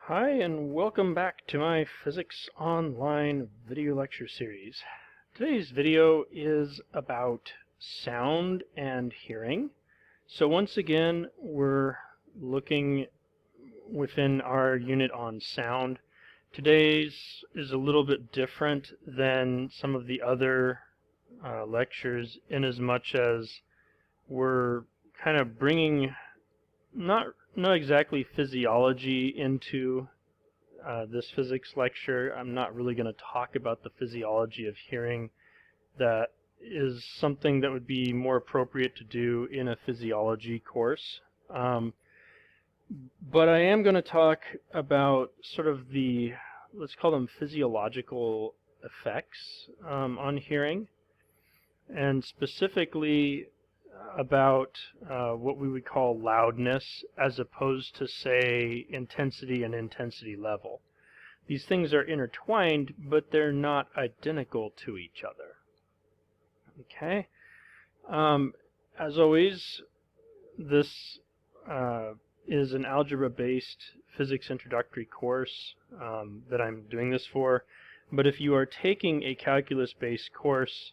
Hi, and welcome back to my Physics Online video lecture series. Today's video is about sound and hearing. So once again, we're looking within our unit on sound. Today's is a little bit different than some of the other lectures in as much as we're kind of bringing not exactly physiology into this physics lecture. I'm not really going to talk about the physiology of hearing. That is something that would be more appropriate to do in a physiology course. But I am going to talk about sort of the, let's call them physiological effects on hearing, and specifically about what we would call loudness as opposed to, say, intensity and intensity level. These things are intertwined, but they're not identical to each other. Okay? As always, this is an algebra-based physics introductory course that I'm doing this for. But if you are taking a calculus-based course,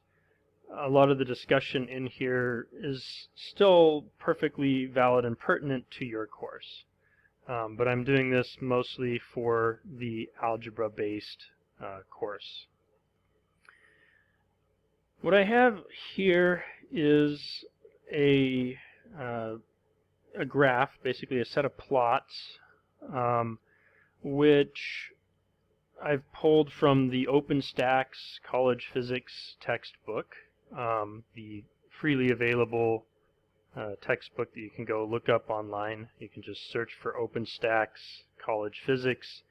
a lot of the discussion in here is still perfectly valid and pertinent to your course. But I'm doing this mostly for the algebra-based course. What I have here is a graph, basically a set of plots, which I've pulled from the OpenStax College Physics textbook, the freely available textbook that you can go look up online. You can just search for OpenStax College Physics,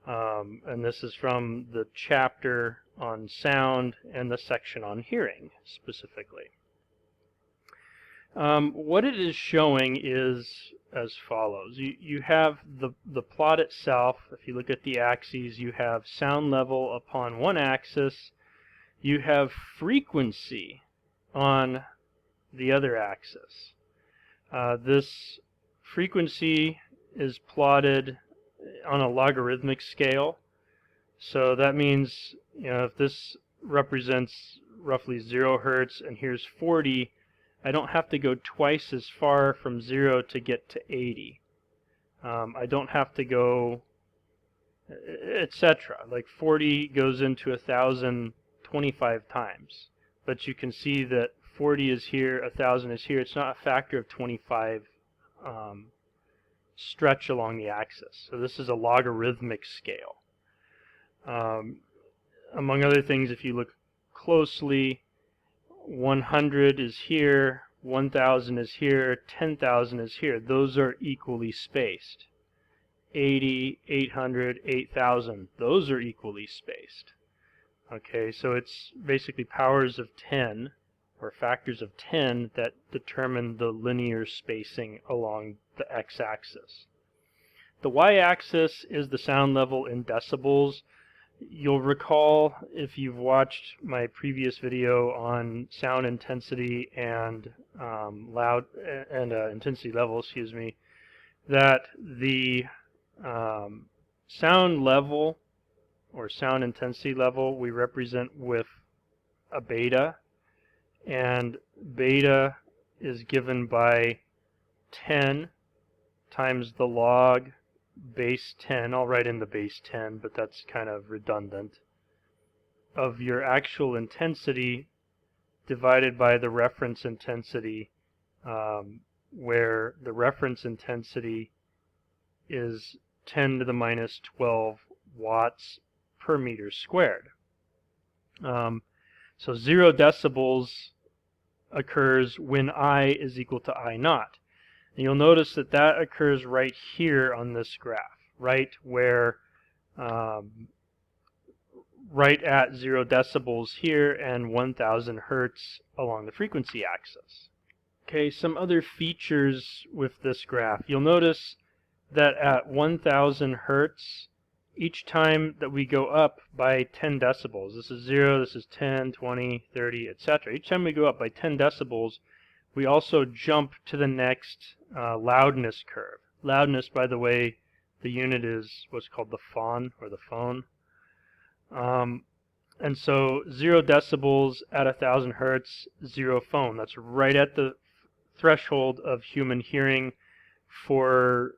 and this is from the chapter on sound and the section on hearing specifically. What it is showing is as follows. You have the plot itself. If you look at the axes, you have sound level upon one axis. You have frequency on the other axis. This frequency is plotted on a logarithmic scale. So that means, if this represents roughly 0 hertz and here's 40, I don't have to go twice as far from 0 to get to 80. I don't have to go, etc. Like 40 goes into 1,000 25 times. But you can see that 40 is here, 1,000 is here. It's not a factor of 25 stretch along the axis. So this is a logarithmic scale. Among other things, if you look closely, 100 is here, 1,000 is here, 10,000 is here. Those are equally spaced. 80, 800, 8,000, those are equally spaced. Okay, so it's basically powers of 10, or factors of 10, that determine the linear spacing along the x-axis. The y-axis is the sound level in decibels. You'll recall, if you've watched my previous video on sound intensity and intensity level, that the sound level or sound intensity level we represent with a beta, and beta is given by 10 times the log base 10, I'll write in the base 10, but that's kind of redundant, of your actual intensity divided by the reference intensity, where the reference intensity is 10 to the minus 12 watts per meter squared. So 0 decibels occurs when I is equal to I naught. And you'll notice that that occurs right here on this graph, right where, right at 0 decibels here and 1,000 hertz along the frequency axis. Okay, some other features with this graph. You'll notice that at 1,000 hertz, each time that we go up by 10 decibels, this is 0, this is 10, 20, 30, etc. Each time we go up by 10 decibels, we also jump to the next loudness curve. Loudness, by the way, The unit is what's called the phon, or the phone. And so 0 decibels at 1,000 hertz, 0 phone. That's right at the threshold of human hearing for,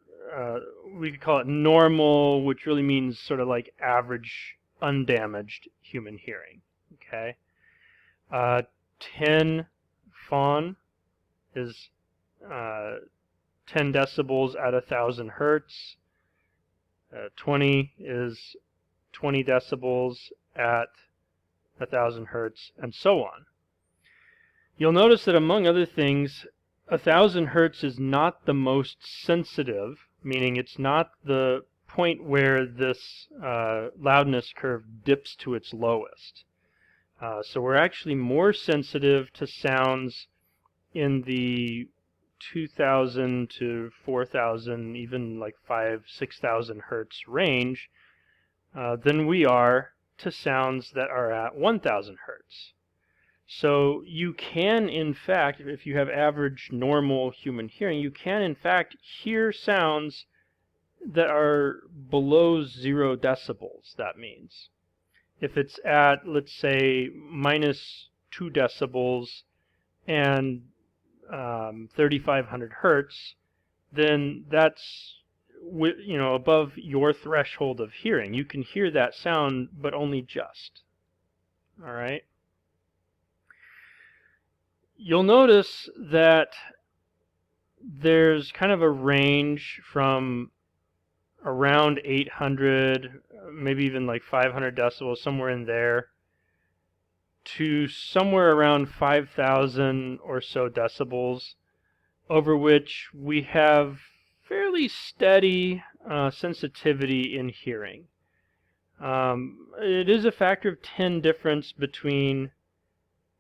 we could call it normal, which really means sort of like average, undamaged human hearing. Okay, 10 phon is 10 decibels at 1,000 hertz. 20 is 20 decibels at 1,000 hertz, and so on. You'll notice that among other things, 1,000 hertz is not the most sensitive, meaning it's not the point where this loudness curve dips to its lowest. So we're actually more sensitive to sounds in the 2,000 to 4,000, even like 5,000, 6,000 hertz range than we are to sounds that are at 1,000 hertz. So you can, in fact, if you have average normal human hearing, you can in fact hear sounds that are below 0 decibels, that means. If it's at, let's say, minus 2 decibels and 3,500 hertz, then that's above your threshold of hearing. You can hear that sound, but only just. All right. You'll notice that there's kind of a range from around 800, maybe even like 500 decibels, somewhere in there, to somewhere around 5,000 or so decibels, over which we have fairly steady sensitivity in hearing. It is a factor of 10 difference between,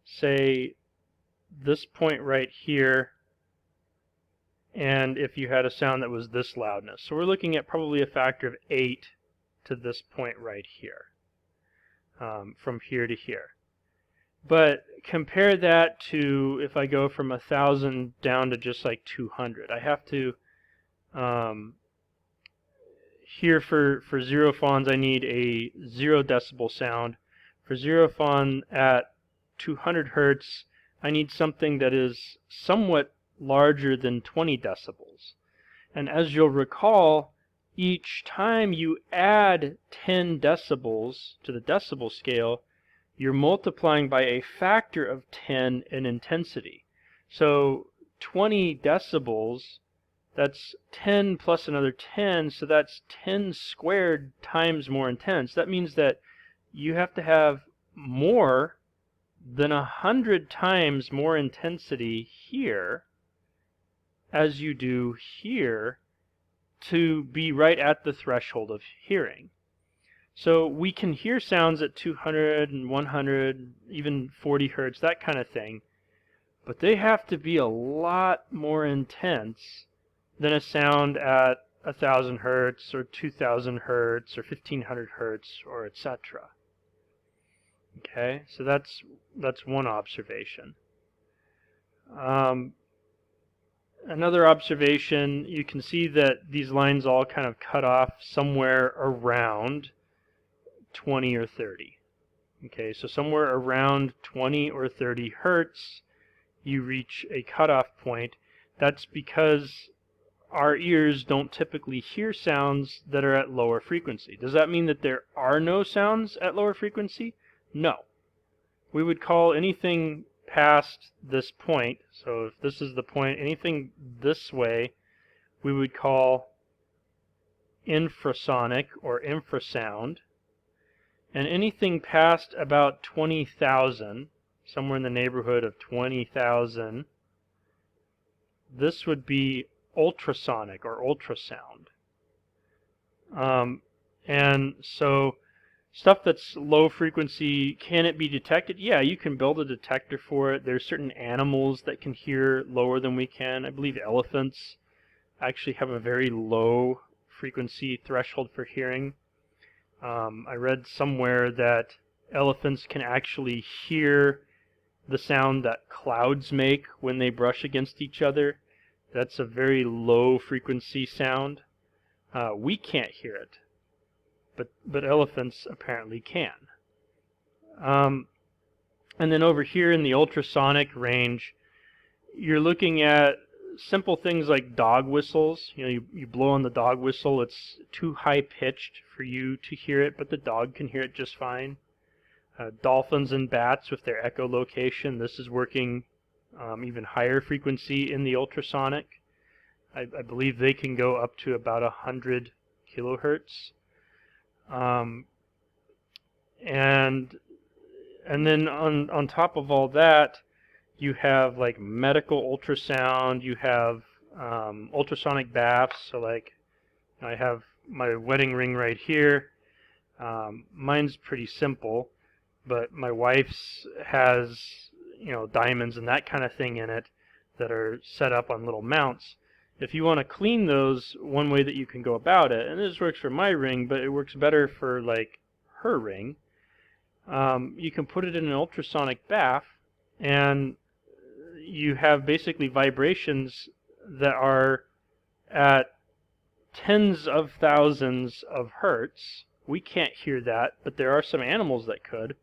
say, this point right here and if you had a sound that was this loudness. So we're looking at probably a factor of 8 to this point right here, from here to here. But compare that to if I go from 1,000 down to just like 200. I have to, here for 0 phons, I need a 0 decibel sound. For 0 phon at 200 hertz, I need something that is somewhat larger than 20 decibels. And as you'll recall, each time you add 10 decibels to the decibel scale, you're multiplying by a factor of 10 in intensity. So 20 decibels, that's 10 plus another 10, so that's 10 squared times more intense. That means that you have to have more than 100 times more intensity here as you do here to be right at the threshold of hearing. So we can hear sounds at 200 and 100, even 40 hertz, that kind of thing, but they have to be a lot more intense than a sound at 1,000 hertz or 2,000 hertz or 1,500 hertz or etc. Okay, so that's one observation. Another observation, you can see that these lines all kind of cut off somewhere around 20 or 30. Okay, so somewhere around 20 or 30 hertz, you reach a cutoff point. That's because our ears don't typically hear sounds that are at lower frequency. Does that mean that there are no sounds at lower frequency? No. We would call anything past this point, so if this is the point, anything this way, we would call infrasonic or infrasound. And anything past about 20,000, somewhere in the neighborhood of 20,000, this would be ultrasonic or ultrasound. And so stuff that's low frequency, can it be detected? Yeah, you can build a detector for it. There's certain animals that can hear lower than we can. I believe elephants actually have a very low frequency threshold for hearing. I read somewhere that elephants can actually hear the sound that clouds make when they brush against each other. That's a very low frequency sound. We can't hear it, but elephants apparently can. And then over here in the ultrasonic range, you're looking at simple things like dog whistles. You blow on the dog whistle, it's too high pitched for you to hear it, but the dog can hear it just fine. Dolphins and bats with their echolocation, this is working even higher frequency in the ultrasonic. I believe they can go up to about 100 kilohertz. And then on top of all that, you have like medical ultrasound, you have ultrasonic baths. So like I have my wedding ring right here. Mine's pretty simple, but my wife's has diamonds and that kind of thing in it that are set up on little mounts. If you want to clean those, one way that you can go about it, and this works for my ring, but it works better for like her ring, you can put it in an ultrasonic bath, and you have basically vibrations that are at tens of thousands of hertz. We can't hear that, but there are some animals that could.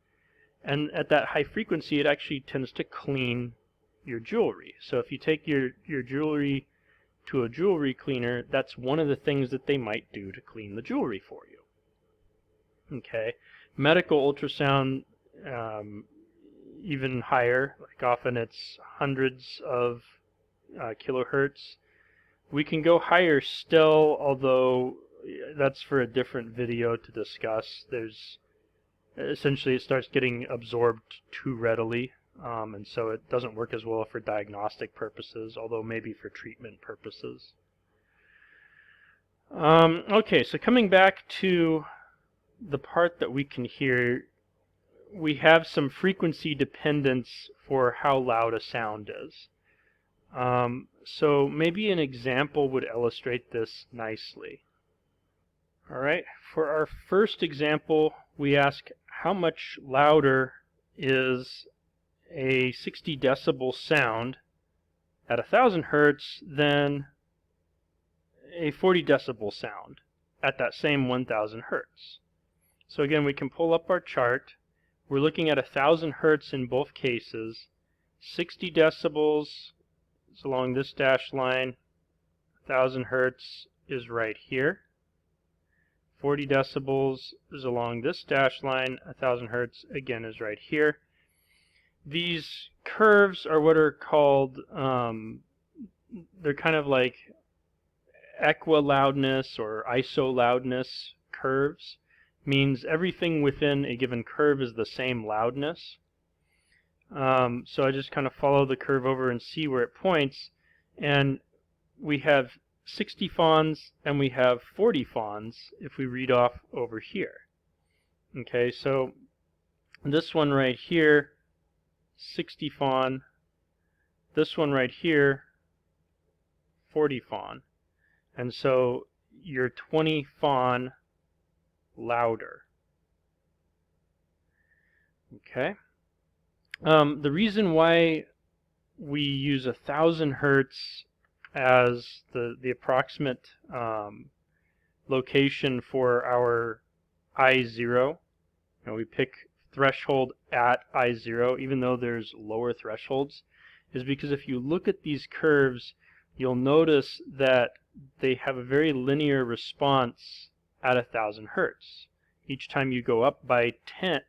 And at that high frequency, it actually tends to clean your jewelry. So if you take your jewelry to a jewelry cleaner, that's one of the things that they might do to clean the jewelry for you. Okay. Medical ultrasound, even higher, like often it's hundreds of kilohertz. We can go higher still, although that's for a different video to discuss. Essentially it starts getting absorbed too readily, and so it doesn't work as well for diagnostic purposes, although maybe for treatment purposes. Okay, so coming back to the part that we can hear, we have some frequency dependence for how loud a sound is. So maybe an example would illustrate this nicely. Alright, for our first example, we ask how much louder is a 60 decibel sound at 1000 hertz than a 40 decibel sound at that same 1000 hertz. So again, we can pull up our chart. We're looking at 1000 hertz in both cases. 60 decibels is along this dashed line. 1000 hertz is right here. 40 decibels is along this dashed line. 1000 hertz again is right here. These curves are what are called, they're kind of like equiloudness or isoloudness curves. Means everything within a given curve is the same loudness. So I just kind of follow the curve over and see where it points, and we have 60 fawns and we have 40 fawns if we read off over here. Okay, so this one right here, 60 fawn. This one right here, 40 fawn. And so you're 20 fawn louder. Okay. The reason why we use 1000 hertz as the approximate location for our I0, we pick threshold at I0 even though there's lower thresholds, is because if you look at these curves, you'll notice that they have a very linear response at 1000 hertz. Each time you go up by 10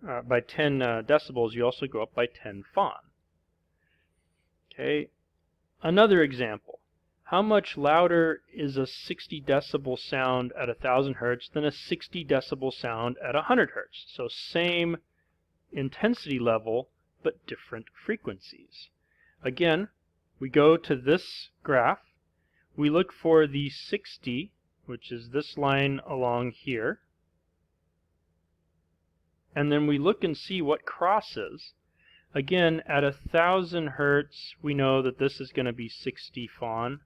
decibels, you also go up by 10 fawn. Okay, another example. How much louder is a 60 decibel sound at 1000 hertz than a 60 decibel sound at 100 hertz? So same intensity level, but different frequencies. Again, we go to this graph. We look for the 60, which is this line along here. And then we look and see what crosses. Again, at 1000 hertz, we know that this is going to be 60 fawn.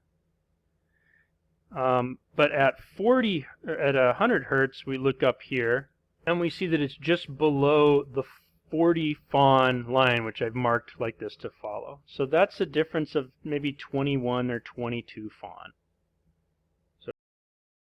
But at 100 hertz, we look up here, and we see that it's just below the 40 fawn line, which I've marked like this to follow. So that's a difference of maybe 21 or 22 fawn.